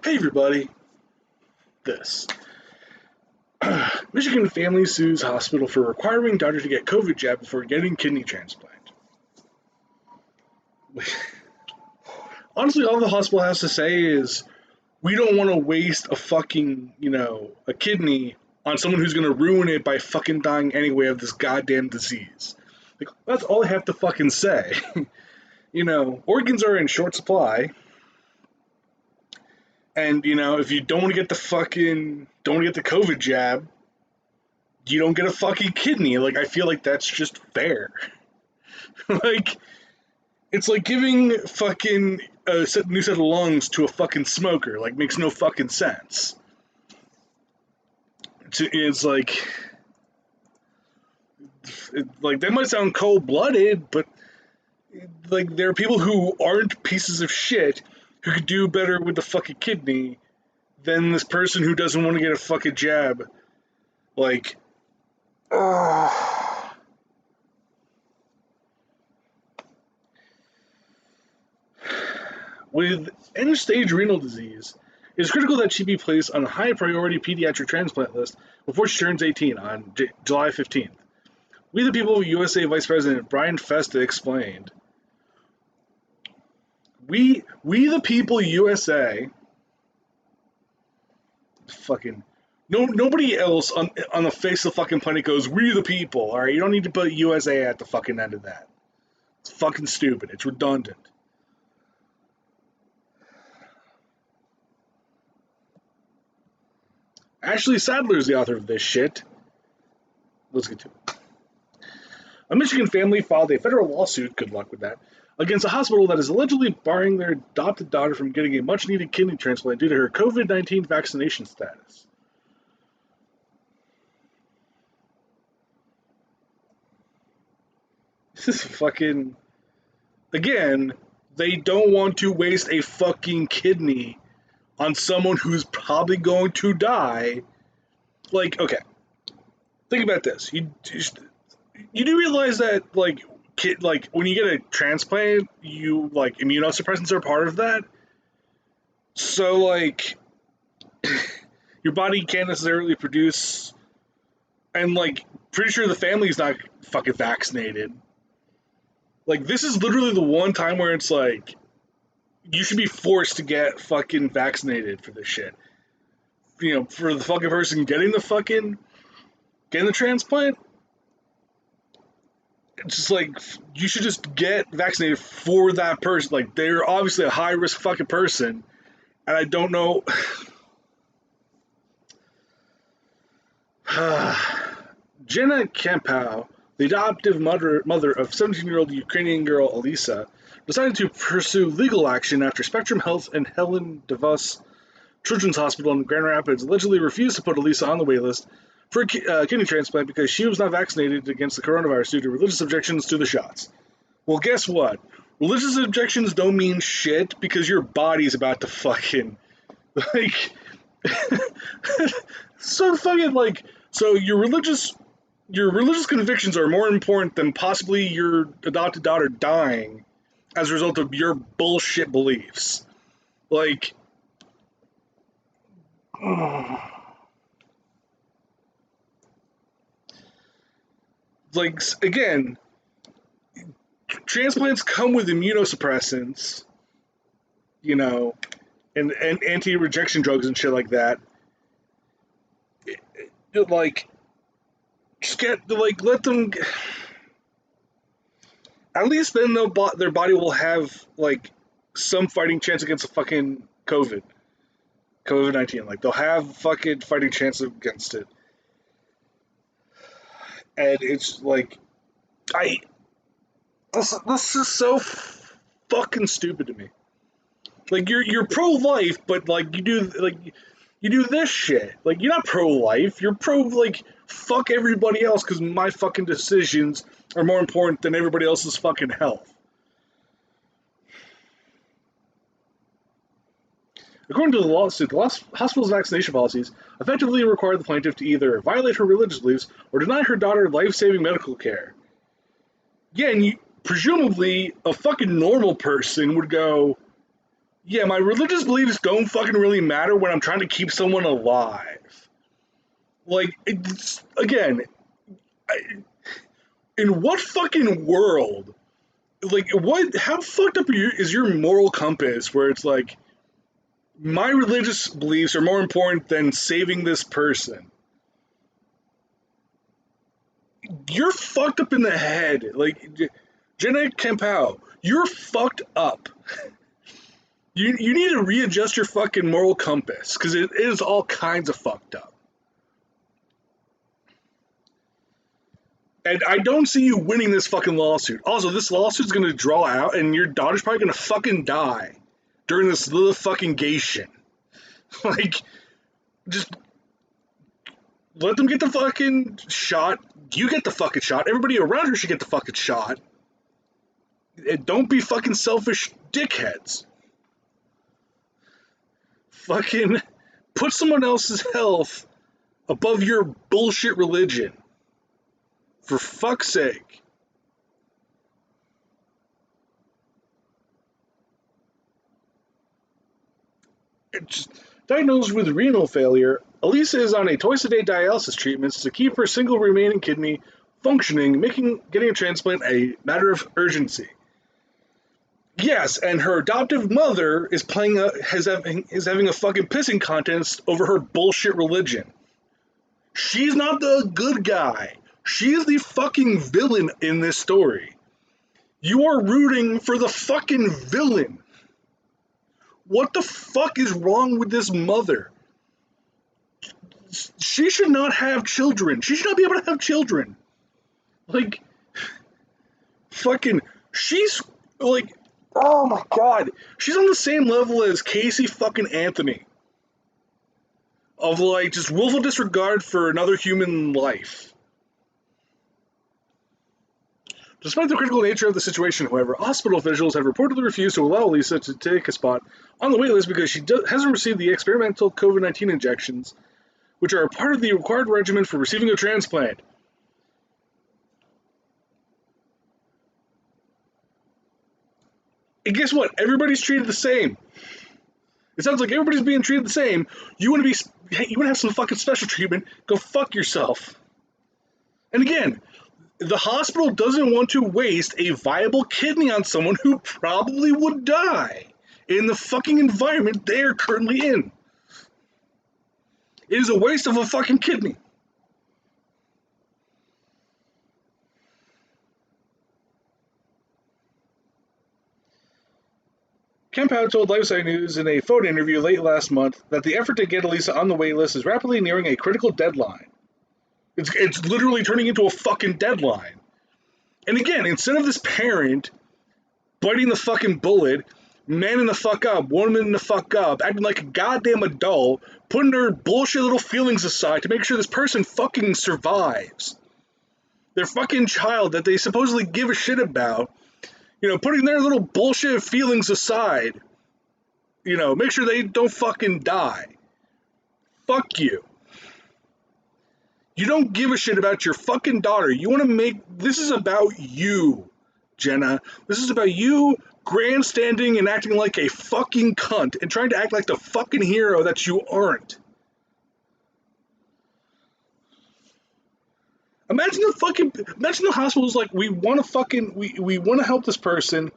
Hey everybody, this. Michigan family sues hospital for requiring daughter to get COVID jab before getting kidney transplant. Honestly, all the hospital has to say is, we don't want to waste a fucking, a kidney on someone who's going to ruin it by fucking dying anyway of this goddamn disease. Like, that's all I have to fucking say. Organs are in short supply. And, if you don't want to get the COVID jab, you don't get a fucking kidney. Like, I feel like that's just fair. Like, it's like giving fucking a new set of lungs to a fucking smoker. Like, makes no fucking sense. It's like that might sound cold-blooded, but, like, there are people who aren't pieces of shit who could do better with the fucking kidney than this person who doesn't want to get a fucking jab. Like, with end-stage renal disease, it is critical that she be placed on a high-priority pediatric transplant list before she turns 18 on July 15th. We the People USA Vice President Brian Festa explained. We the People USA. Fucking nobody else on the face of the fucking planet goes, "We the people." All right, you don't need to put USA at the fucking end of that. It's fucking stupid. It's redundant. Ashley Sadler is the author of this shit. Let's get to it. A Michigan family filed a federal lawsuit, good luck with that, against a hospital that is allegedly barring their adopted daughter from getting a much-needed kidney transplant due to her COVID-19 vaccination status. This is fucking... Again, they don't want to waste a fucking kidney on someone who's probably going to die. Like, okay, think about this. You do realize that, like, when you get a transplant, you, like, immunosuppressants are part of that. So, like, your body can't necessarily produce, and, like, pretty sure the family's not fucking vaccinated. Like, this is literally the one time where it's like, you should be forced to get fucking vaccinated for this shit. For the fucking person getting the transplant, it's just like, you should just get vaccinated for that person. Like, they're obviously a high-risk fucking person, and I don't know... Jenna Kampow, the adoptive mother of 17-year-old Ukrainian girl Elisa, decided to pursue legal action after Spectrum Health and Helen DeVos Children's Hospital in Grand Rapids allegedly refused to put Elisa on the waitlist for a kidney transplant because she was not vaccinated against the coronavirus due to religious objections to the shots. Well, guess what? Religious objections don't mean shit because your body's about to fucking... Like... so fucking, like... So your religious convictions are more important than possibly your adopted daughter dying as a result of your bullshit beliefs. Like, again, transplants come with immunosuppressants, and anti-rejection drugs and shit like that. Let them... At least then their body will have, like, some fighting chance against the fucking COVID-19. Like, they'll have fucking fighting chance against it. And it's like, this is so fucking stupid to me. Like, you're pro-life, but, like, you do this shit. Like, you're not pro-life. You're like, fuck everybody else because my fucking decisions are more important than everybody else's fucking health. According to the lawsuit, the hospital's vaccination policies effectively require the plaintiff to either violate her religious beliefs or deny her daughter life-saving medical care. Yeah, and presumably a fucking normal person would go, Yeah, my religious beliefs don't fucking really matter when I'm trying to keep someone alive. Like, again, I, in what fucking world? Like, what? How fucked up is your moral compass where it's like, my religious beliefs are more important than saving this person? You're fucked up in the head. Like, Jenna Campau, you're fucked up. You need to readjust your fucking moral compass because it is all kinds of fucked up. And I don't see you winning this fucking lawsuit. Also, this lawsuit's gonna draw out, and your daughter's probably gonna fucking die during this little fucking gation. Like, just let them get the fucking shot. You get the fucking shot. Everybody around her should get the fucking shot. And don't be fucking selfish dickheads. Fucking put someone else's health above your bullshit religion. For fuck's sake. Diagnosed with renal failure, Elisa is on a twice-a-day dialysis treatments to keep her single remaining kidney functioning, making getting a transplant a matter of urgency. Yes, and her adoptive mother is having a fucking pissing contest over her bullshit religion. She's not the good guy. She is the fucking villain in this story. You are rooting for the fucking villain. What the fuck is wrong with this mother? She should not have children. She should not be able to have children. Like, fucking, she's like, oh my god. She's on the same level as Casey fucking Anthony. Of like, just willful disregard for another human life. Despite the critical nature of the situation, however, hospital officials have reportedly refused to allow Lisa to take a spot on the waitlist because she hasn't received the experimental COVID-19 injections, which are a part of the required regimen for receiving a transplant. And guess what? Everybody's treated the same. It sounds like everybody's being treated the same. You want to have some fucking special treatment? Go fuck yourself. And again, the hospital doesn't want to waste a viable kidney on someone who probably would die in the fucking environment they are currently in. It is a waste of a fucking kidney. Campau told LifeSite News in a phone interview late last month that the effort to get Elisa on the waitlist is rapidly nearing a critical deadline. It's literally turning into a fucking deadline. And again, instead of this parent biting the fucking bullet, manning the fuck up, woman the fuck up, acting like a goddamn adult, putting her bullshit little feelings aside to make sure this person fucking survives. Their fucking child that they supposedly give a shit about, putting their little bullshit feelings aside, make sure they don't fucking die. Fuck you. You don't give a shit about your fucking daughter. You want to this is about you, Jenna. This is about you grandstanding and acting like a fucking cunt and trying to act like the fucking hero that you aren't. Imagine the hospital's like, we want to help this person,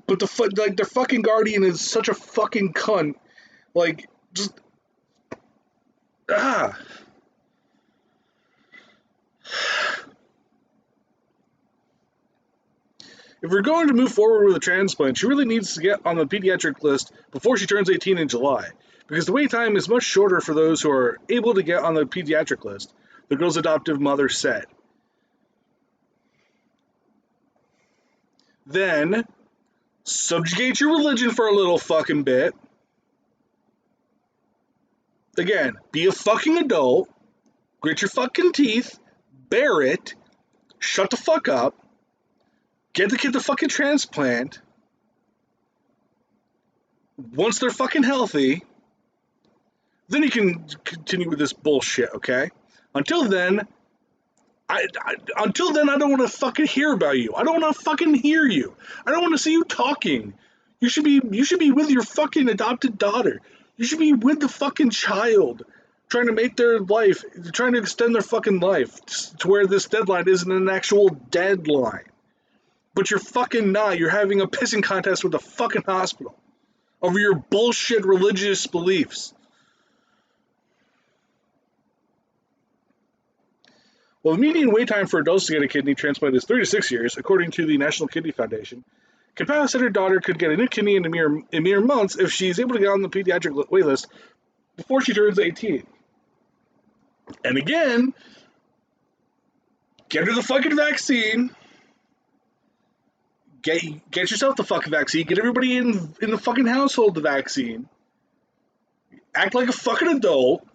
but their fucking guardian is such a fucking cunt. Like, just, If we're going to move forward with a transplant, she really needs to get on the pediatric list before she turns 18 in July, because the wait time is much shorter for those who are able to get on the pediatric list, the girl's adoptive mother said. Then, subjugate your religion for a little fucking bit. Again, be a fucking adult, grit your fucking teeth, bear it, shut the fuck up, get the kid the fucking transplant. Once they're fucking healthy, then you can continue with this bullshit, okay? Until then, I don't want to fucking hear about you. I don't want to fucking hear you. I don't want to see you talking. You should be with your fucking adopted daughter. You should be with the fucking child, trying to make their life, trying to extend their fucking life to where this deadline isn't an actual deadline. But you're fucking not. You're having a pissing contest with the fucking hospital over your bullshit religious beliefs. Well, the median wait time for adults to get a kidney transplant is 3 to 6 years, according to the National Kidney Foundation. Campbell said her daughter could get a new kidney in mere months if she's able to get on the pediatric waitlist before she turns 18. And again, get her the fucking vaccine. Get yourself the fucking vaccine. Get everybody in the fucking household the vaccine. Act like a fucking adult.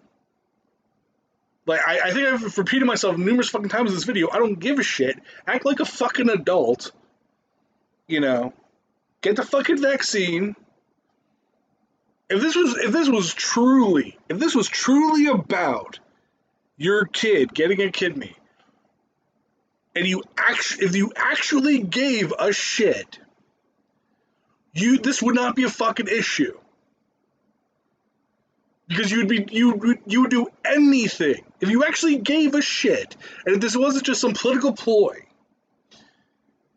Like, I think I've repeated myself numerous fucking times in this video. I don't give a shit. Act like a fucking adult. You know. Get the fucking vaccine. If this was truly about your kid getting a kidney, and if you actually gave a shit, this would not be a fucking issue. Because you would do anything if you actually gave a shit, and if this wasn't just some political ploy,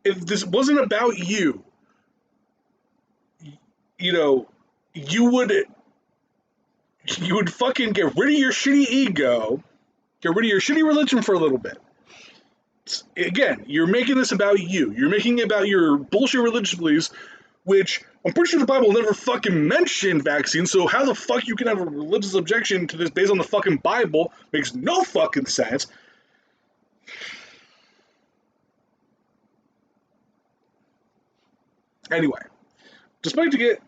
if this wasn't about you, you know, you would fucking get rid of your shitty ego, get rid of your shitty religion for a little bit. Again, you're making this about you. You're making it about your bullshit religious beliefs, which I'm pretty sure the Bible never fucking mentioned vaccines, so how the fuck you can have a religious objection to this based on the fucking Bible makes no fucking sense. Anyway, desperate to get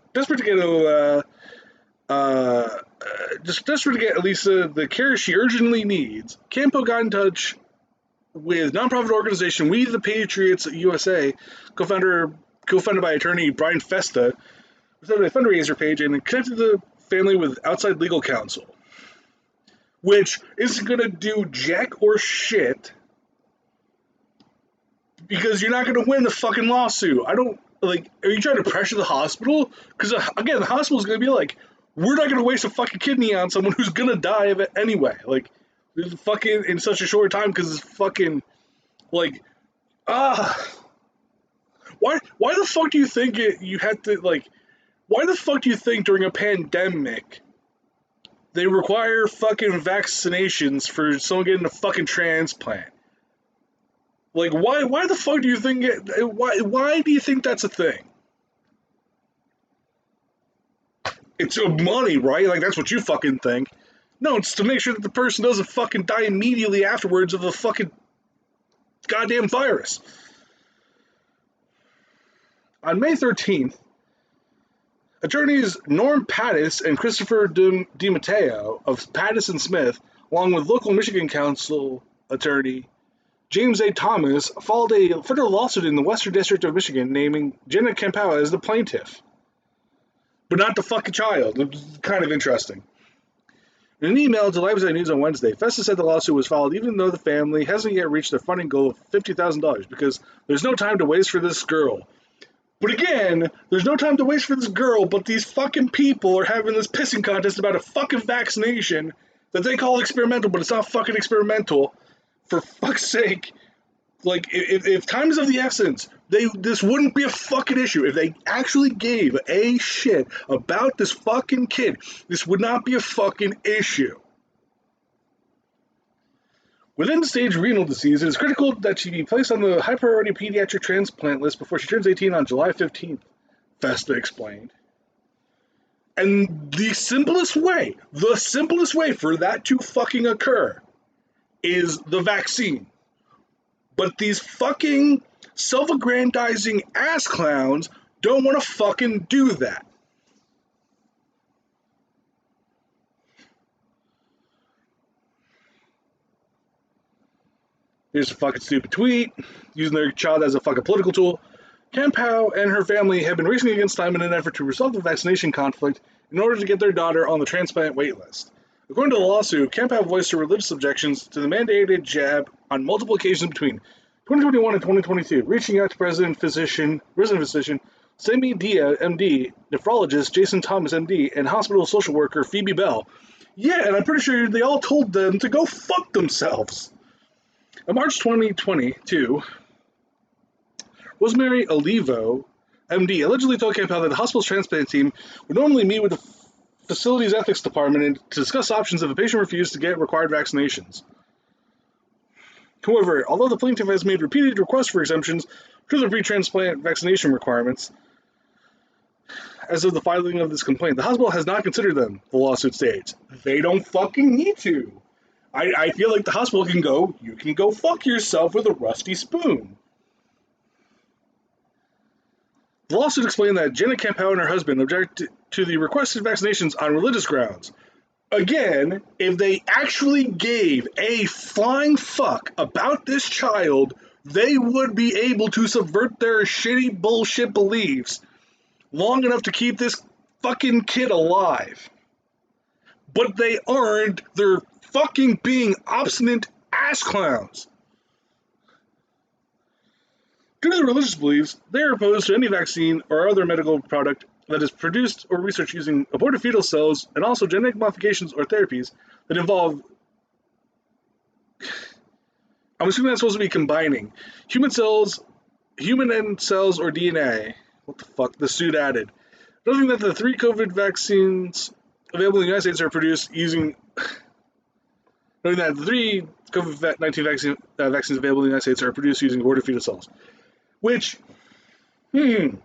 at least the care she urgently needs, Campo got in touch with nonprofit organization We the Patriots USA, co-founded by attorney Brian Festa, started a fundraiser page and connected the family with outside legal counsel, which isn't going to do jack or shit because you're not going to win the fucking lawsuit. Are you trying to pressure the hospital? Because, again, the hospital's going to be like, we're not going to waste a fucking kidney on someone who's going to die of it anyway. Like, fucking in such a short time because it's fucking, like, why the fuck do you think you had to, like, why the fuck do you think during a pandemic they require fucking vaccinations for someone getting a fucking transplant? Like, why the fuck do you think why do you think that's a thing? It's money, right? Like, that's what you fucking think. No, it's to make sure that the person doesn't fucking die immediately afterwards of the fucking goddamn virus. On May 13th, attorneys Norm Pattis and Christopher DiMatteo of Pattis and Smith, along with local Michigan Council attorney James A. Thomas, filed a federal lawsuit in the Western District of Michigan naming Jenna Campow as the plaintiff, but not the fucking child. It's kind of interesting. In an email to Leipzig News on Wednesday, Festa said the lawsuit was filed even though the family hasn't yet reached their funding goal of $50,000 because there's no time to waste for this girl. But again, there's no time to waste for this girl, but these fucking people are having this pissing contest about a fucking vaccination that they call experimental, but it's not fucking experimental. For fuck's sake. Like, if time is of the essence, this wouldn't be a fucking issue. If they actually gave a shit about this fucking kid, this would not be a fucking issue. With end-stage renal disease, it is critical that she be placed on the high-priority pediatric transplant list before she turns 18 on July 15th, Festa explained. And the simplest way for that to fucking occur is the vaccine. But these fucking self-aggrandizing ass clowns don't want to fucking do that. Here's a fucking stupid tweet, using their child as a fucking political tool. Campow and her family have been racing against time in an effort to resolve the vaccination conflict in order to get their daughter on the transplant wait list. According to the lawsuit, Campow voiced her religious objections to the mandated jab on multiple occasions between 2021 and 2022, reaching out to resident physician Semi Dia, MD, nephrologist Jason Thomas, MD, and hospital social worker Phoebe Bell. Yeah, and I'm pretty sure they all told them to go fuck themselves. In March 2022, Rosemary Olivo, MD, allegedly told Campbell that the hospital's transplant team would normally meet with the facility's ethics department to discuss options if a patient refused to get required vaccinations. However, although the plaintiff has made repeated requests for exemptions to the pre-transplant vaccination requirements, as of the filing of this complaint, the hospital has not considered them, the lawsuit states. They don't fucking need to. I feel like the hospital can go, you can go fuck yourself with a rusty spoon. The lawsuit explained that Janet Campbell and her husband objected to the requested vaccinations on religious grounds. Again, if they actually gave a flying fuck about this child, they would be able to subvert their shitty bullshit beliefs long enough to keep this fucking kid alive. But they aren't. They're fucking being obstinate ass clowns. Due to their religious beliefs, they are opposed to any vaccine or other medical product that is produced or researched using aborted fetal cells and also genetic modifications or therapies that involve, I'm assuming that's supposed to be combining, human end cells, or DNA. What the fuck? The suit added. Noting that the 3 COVID vaccines available in the United States are produced using, noting that the 3 COVID-19 vaccines available in the United States are produced using aborted fetal cells. Which, you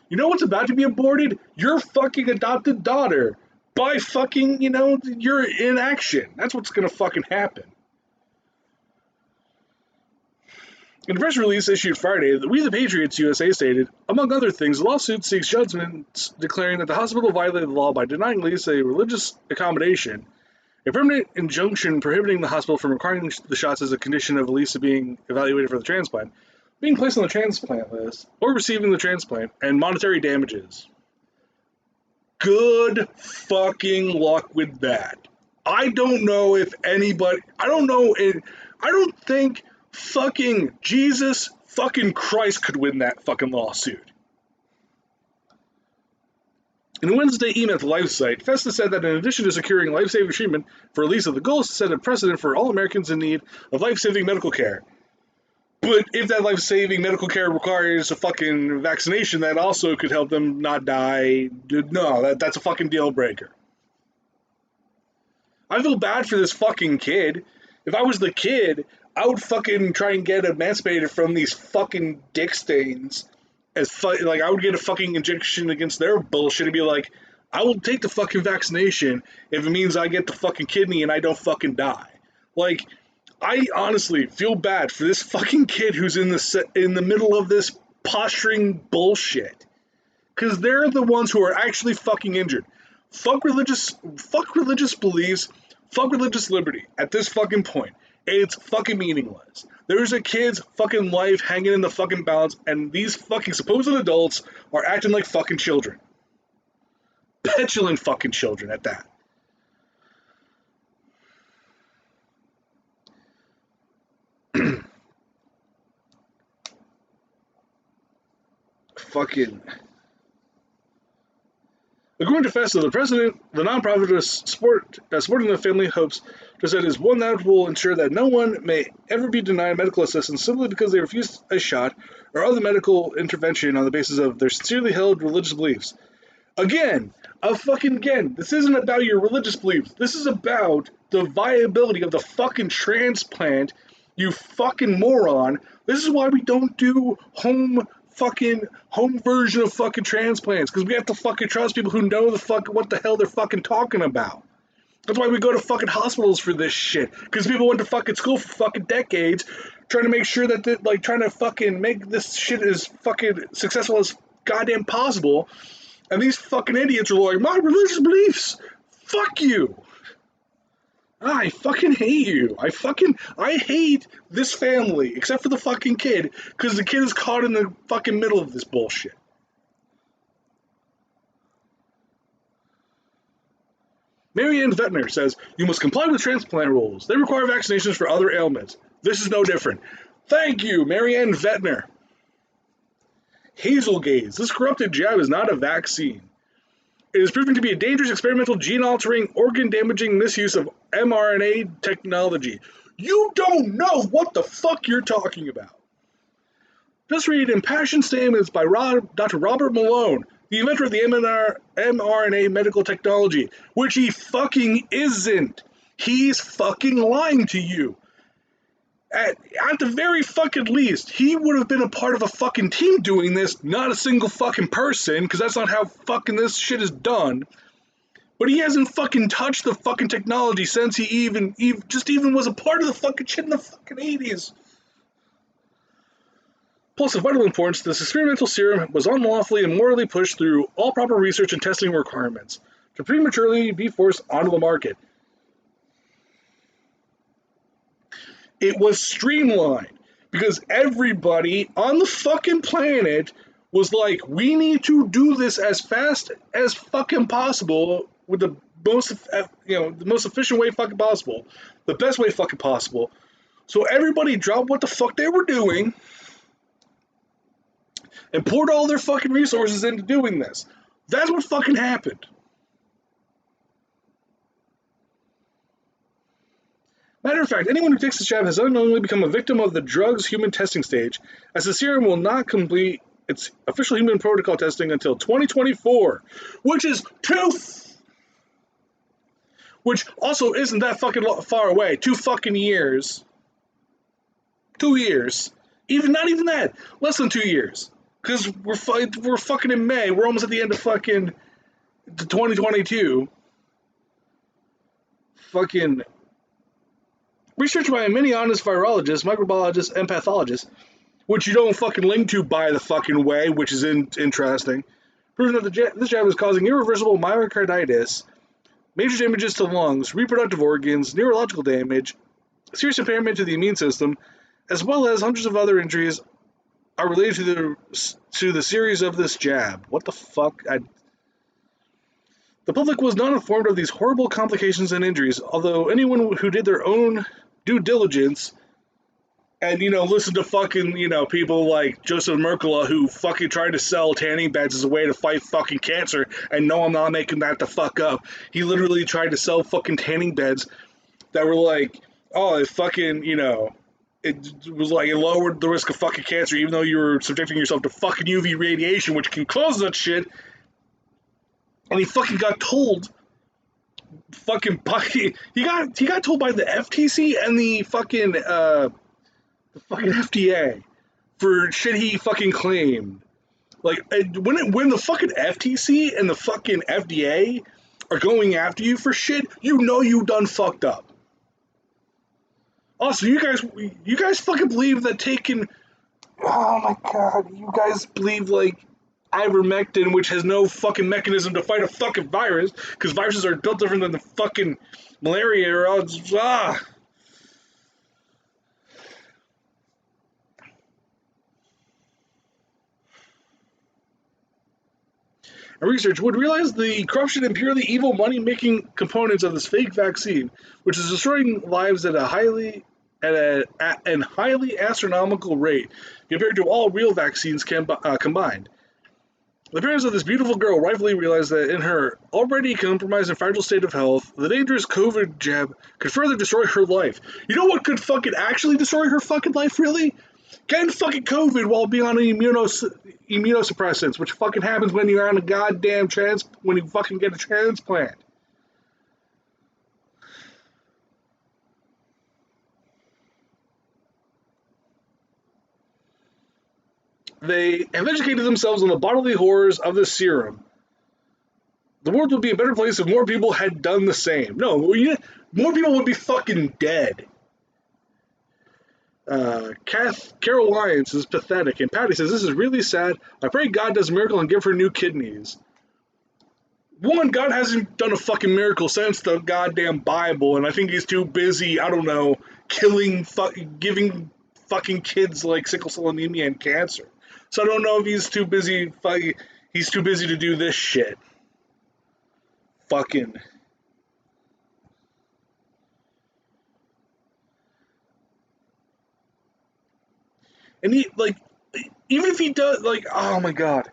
know what's about to be aborted? Your fucking adopted daughter. By fucking, your inaction. That's what's gonna fucking happen. In a press release issued Friday, the We the Patriots USA stated, among other things, the lawsuit seeks judgments declaring that the hospital violated the law by denying Lisa a religious accommodation, a permanent injunction prohibiting the hospital from requiring the shots as a condition of Lisa being evaluated for the transplant, being placed on the transplant list, or receiving the transplant, and monetary damages. Good fucking luck with that. I don't know if anybody, I don't think fucking Jesus fucking Christ could win that fucking lawsuit. In a Wednesday email to Life site, Festa said that in addition to securing life-saving treatment for Lisa, the goal is to set a precedent for all Americans in need of life-saving medical care. But if that life-saving medical care requires a fucking vaccination, that also could help them not die. No, that's a fucking deal breaker. I feel bad for this fucking kid. If I was the kid, I would fucking try and get emancipated from these fucking dick stains. I would get a fucking injection against their bullshit and be like, I will take the fucking vaccination if it means I get the fucking kidney and I don't fucking die. Like, I honestly feel bad for this fucking kid who's in the middle of this posturing bullshit. Because they're the ones who are actually fucking injured. Fuck religious beliefs, fuck religious liberty at this fucking point. It's fucking meaningless. There's a kid's fucking life hanging in the fucking balance, and these fucking supposed adults are acting like fucking children. Petulant fucking children at that. Fucking. According to Festa, the president, the nonprofit supporting the family hopes to set is one that will ensure that no one may ever be denied medical assistance simply because they refuse a shot or other medical intervention on the basis of their sincerely held religious beliefs. Again, this isn't about your religious beliefs. This is about the viability of the fucking transplant, you fucking moron. This is why we don't do home version of fucking transplants, because we have to fucking trust people who know what the hell they're fucking talking about. That's why we go to fucking hospitals for this shit, because people went to fucking school for fucking decades trying to make sure that trying to fucking make this shit as fucking successful as goddamn possible, and these fucking idiots are like, my religious beliefs, fuck you. I fucking hate you. I hate this family, except for the fucking kid, because the kid is caught in the fucking middle of this bullshit. Mary Ann Vettner says, you must comply with transplant rules. They require vaccinations for other ailments. This is no different. Thank you, Mary Ann Vettner. Hazelgaze. This corrupted jab is not a vaccine. It is proving to be a dangerous experimental gene-altering, organ-damaging misuse of mRNA technology. You don't know what the fuck you're talking about. Just read impassioned statements by Dr. Robert Malone, the inventor of the mRNA medical technology, which he fucking isn't. He's fucking lying to you. At the very fucking least, he would have been a part of a fucking team doing this, not a single fucking person, because that's not how fucking this shit is done. But he hasn't fucking touched the fucking technology since he even was a part of the fucking shit in the fucking 80s. Plus, of vital importance, this experimental serum was unlawfully and morally pushed through all proper research and testing requirements to prematurely be forced onto the market. It was streamlined because everybody on the fucking planet was like, we need to do this as fast as fucking possible with the most, the most efficient way fucking possible, the best way fucking possible. So everybody dropped what the fuck they were doing and poured all their fucking resources into doing this. That's what fucking happened. Matter of fact, anyone who takes this jab has unknowingly become a victim of the drug's human testing stage, as the serum will not complete its official human protocol testing until 2024, which also isn't that fucking far away. 2 fucking years. 2 years. Not even that. Less than 2 years. Because we're fucking in May. We're almost at the end of fucking 2022. Fucking research by many honest virologists, microbiologists, and pathologists, which you don't fucking link to, by the fucking way, which is interesting, proving that this jab is causing irreversible myocarditis, major damages to lungs, reproductive organs, neurological damage, serious impairment to the immune system, as well as hundreds of other injuries are related to the series of this jab. What the fuck? The public was not informed of these horrible complications and injuries, although anyone who did their own due diligence and, listen to fucking, people like Joseph Mercola who fucking tried to sell tanning beds as a way to fight fucking cancer, and no, I'm not making that the fuck up. He literally tried to sell fucking tanning beds that were like, oh, it fucking, it was like it lowered the risk of fucking cancer, even though you were subjecting yourself to fucking UV radiation, which can cause that shit. And he fucking got told, he got told by the FTC and the fucking FDA for shit he fucking claimed. Like, when the fucking FTC and the fucking FDA are going after you for shit, you done fucked up. Also, you guys fucking believe that taking, oh my god, you guys believe like ivermectin, which has no fucking mechanism to fight a fucking virus, because viruses are built different than the fucking malaria or research would realize the corruption and purely evil money-making components of this fake vaccine, which is destroying lives at a highly astronomical rate compared to all real vaccines combined. The parents of this beautiful girl rightfully realized that in her already compromised and fragile state of health, the dangerous COVID jab could further destroy her life. You know what could fucking actually destroy her fucking life, really? Getting fucking COVID while being on immunosuppressants, which fucking happens when you're on a goddamn when you fucking get a transplant. They have educated themselves on the bodily horrors of this serum. The world would be a better place if more people had done the same. No, more people would be fucking dead. Carol Lyons is pathetic, and Patty says, this is really sad. I pray God does a miracle and give her new kidneys. One, God hasn't done a fucking miracle since the goddamn Bible, and I think he's too busy, I don't know, giving fucking kids like sickle cell anemia and cancer. So I don't know if he's too busy to do this shit. Fucking. And even if he does, like, oh my god,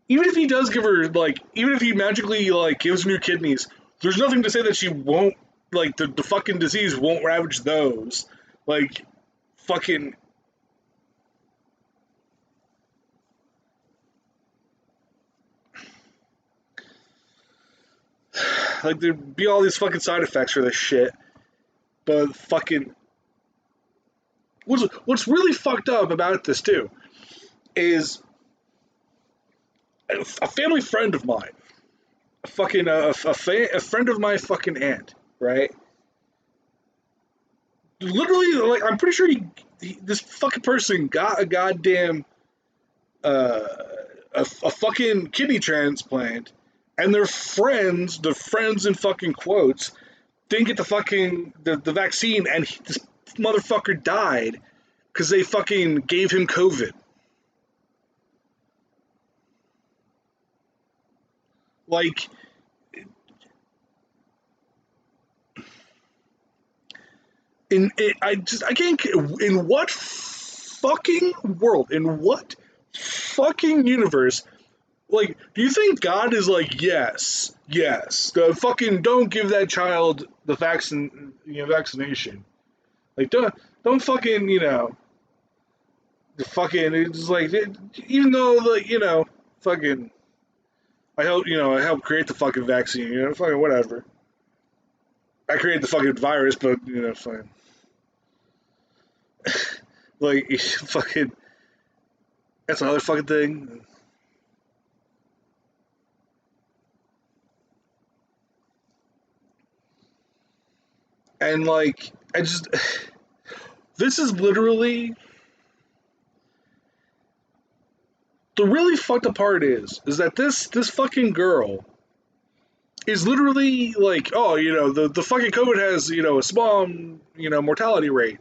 even if he does give her, like, even if he magically, like, gives her new kidneys, there's nothing to say that she won't, like, the fucking disease won't ravage those. Like, fucking. Like, there'd be all these fucking side effects for this shit. But fucking. What's really fucked up about this, too, is a family friend of mine, a friend of my fucking aunt, right? Literally, like, I'm pretty sure this fucking person got a goddamn uh, a fucking kidney transplant, and their friends in fucking quotes, didn't get the fucking the vaccine, and this motherfucker died because they fucking gave him COVID. Like, I can't. In what fucking world? In what fucking universe? Like, do you think God is like, yes, yes, the fucking don't give that child the vaccination? Like, don't fucking, the fucking, it's like, even though, like, fucking, I helped create the fucking vaccine, fucking whatever. I created the fucking virus, but, fine. Like, fucking, that's another fucking thing. And, like, this is literally, the really fucked up part is that this fucking girl is literally like, oh, the fucking COVID has, a small, mortality rate,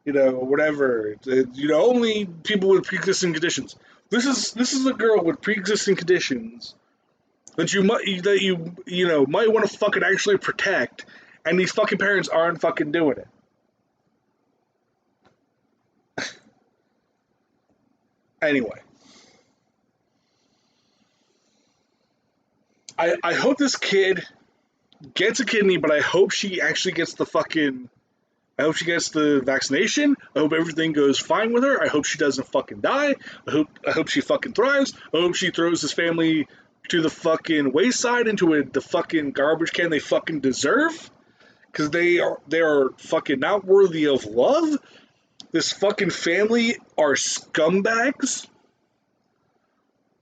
whatever. Only people with pre-existing conditions. This is a girl with pre-existing conditions that you might want to fucking actually protect, and these fucking parents aren't fucking doing it. Anyway, I hope this kid gets a kidney, but I hope she actually gets the fucking. I hope she gets the vaccination. I hope everything goes fine with her. I hope she doesn't fucking die. I hope she fucking thrives. I hope she throws his family to the fucking wayside into the fucking garbage can they fucking deserve, because they are fucking not worthy of love. This fucking family are scumbags.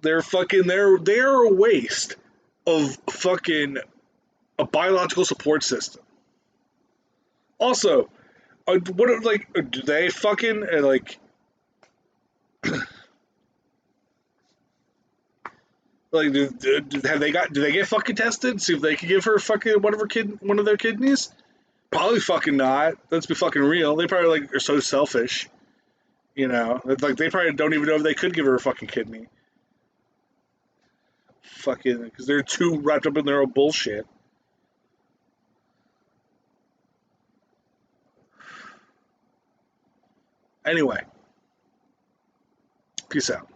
They're a waste of fucking a biological support system. Also, do they fucking do they get fucking tested? See if they can give her fucking one of their kidneys? Probably fucking not. Let's be fucking real. They probably are so selfish. Like they probably don't even know if they could give her a fucking kidney. Fucking, because they're too wrapped up in their own bullshit. Anyway, peace out.